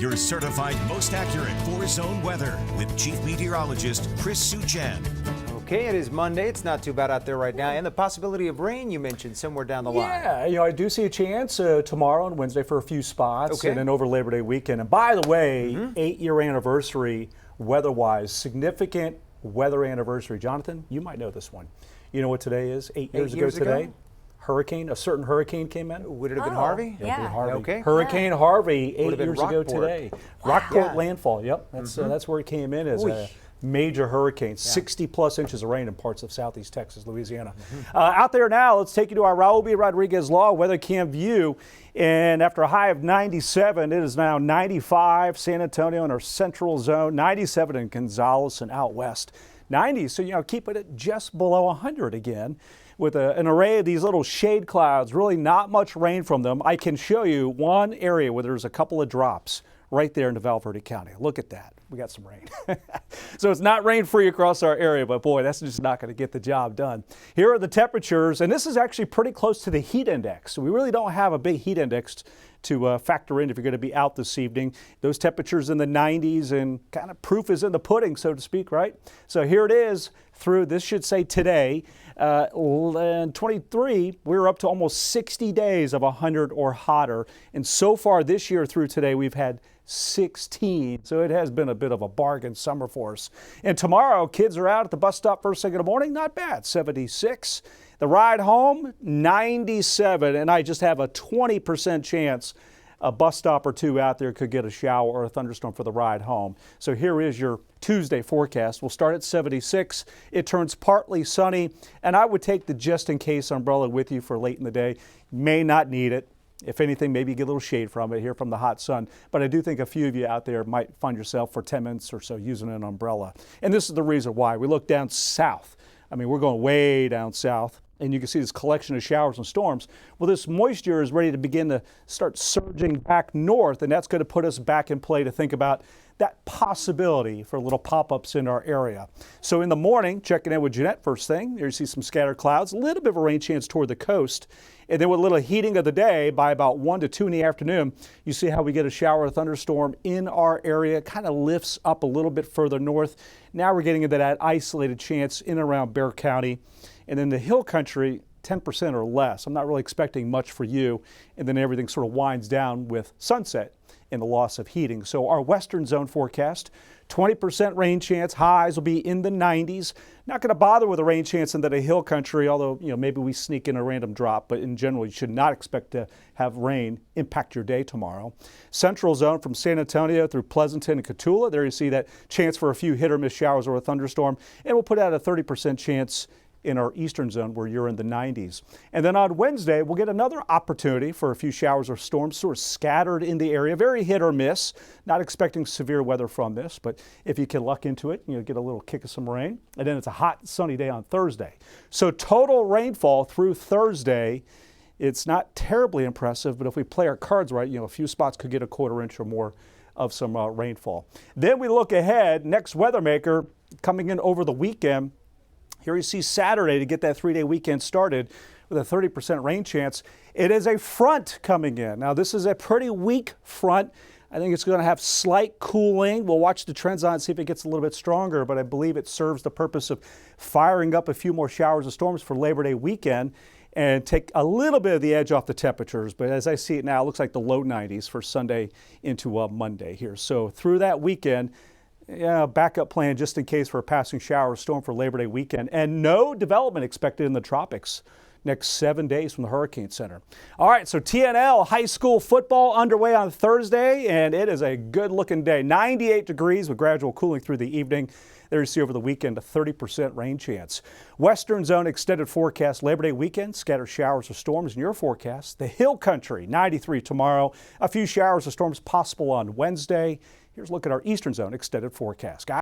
Your certified most accurate four-zone weather with Chief Meteorologist Chris Suchan. Okay, it is Monday. It's not too bad out there right now. And the possibility of rain you mentioned somewhere down the line. Yeah, I do see a chance tomorrow and Wednesday for a few spots. Okay. And then over Labor Day weekend. And by the way, 8-year anniversary weather-wise, significant weather anniversary. Jonathan, you might know this one. You know what today is? 8 years ago today? A certain hurricane came in. Would it have been Harvey? Yeah. Harvey. Okay. Hurricane Harvey 8 years ago Rockport. today. Rockport landfall. Yep, that's where it came in as a major hurricane. 60+ inches of rain in parts of southeast Texas, Louisiana. Out there now, let's take you to our Raul B. Rodriguez Law weather cam view. And after a high of 97, it is now 95 San Antonio in our central zone, 97 in Gonzales and out west. 90, so keep it at just below 100 again. With an array of these little shade clouds, really not much rain from them. I can show you one area where there's a couple of drops right there in Val Verde County. Look at that. We got some rain. So it's not rain-free across our area, but boy, that's just not going to get the job done. Here are the temperatures, and this is actually pretty close to the heat index. So we really don't have a big heat index to factor in if you're going to be out this evening. Those temperatures in the 90s, and kind of proof is in the pudding, so to speak, right? So here it is through, this should say today, and 23, we're up to almost 60 days of 100 or hotter. And so far this year through today, we've had 16. So it has been a bit of a bargain summer for us. And tomorrow, kids are out at the bus stop first thing in the morning. Not bad, 76. The ride home, 97. And I just have a 20% chance a bus stop or two out there could get a shower or a thunderstorm for the ride home. So here is your Tuesday forecast. We'll start at 76. It turns partly sunny, and I would take the just in case umbrella with you for late in the day. May not need it. If anything, maybe you get a little shade from it here from the hot sun. But I do think a few of you out there might find yourself for 10 minutes or so using an umbrella. And this is the reason why. We look down south. I mean, we're going way down south. And you can see this collection of showers and storms. Well, this moisture is ready to begin to start surging back north, and that's going to put us back in play to think about that possibility for little pop-ups in our area. So in the morning, checking in with Jeanette first thing, there you see some scattered clouds, a little bit of a rain chance toward the coast. And then with a little heating of the day by about 1 to 2 in the afternoon, you see how we get a shower or thunderstorm in our area, kind of lifts up a little bit further north. Now we're getting into that isolated chance in and around Bexar County. And in the hill country, 10% or less. I'm not really expecting much for you. And then everything sort of winds down with sunset and the loss of heating. So our western zone forecast, 20% rain chance. Highs will be in the 90s. Not going to bother with a rain chance into the hill country, although maybe we sneak in a random drop. But in general, you should not expect to have rain impact your day tomorrow. Central zone from San Antonio through Pleasanton and Cotulla. There you see that chance for a few hit or miss showers or a thunderstorm. And we'll put out a 30% chance in our eastern zone where you're in the 90s. And then on Wednesday, we'll get another opportunity for a few showers or storms sort of scattered in the area, very hit or miss. Not expecting severe weather from this, but if you can luck into it, get a little kick of some rain. And then it's a hot, sunny day on Thursday. So total rainfall through Thursday, it's not terribly impressive, but if we play our cards right, a few spots could get a quarter inch or more of some rainfall. Then we look ahead, next weather maker coming in over the weekend. Here you see Saturday to get that 3-day weekend started with a 30% rain chance. It is a front coming in. Now this is a pretty weak front. I think it's going to have slight cooling. We'll watch the trends on it, see if it gets a little bit stronger, but I believe it serves the purpose of firing up a few more showers and storms for Labor Day weekend and take a little bit of the edge off the temperatures. But as I see it now, it looks like the low 90s for Sunday into Monday here. So through that weekend, backup plan just in case for a passing shower or storm for Labor Day weekend. And no development expected in the tropics next 7 days from the Hurricane Center. All right, so TNL high school football underway on Thursday, and it is a good-looking day. 98 degrees with gradual cooling through the evening. There you see over the weekend a 30% rain chance. Western zone extended forecast Labor Day weekend, scattered showers or storms in your forecast. The hill country, 93 tomorrow. A few showers or storms possible on Wednesday. Here's a look at our eastern zone extended forecast.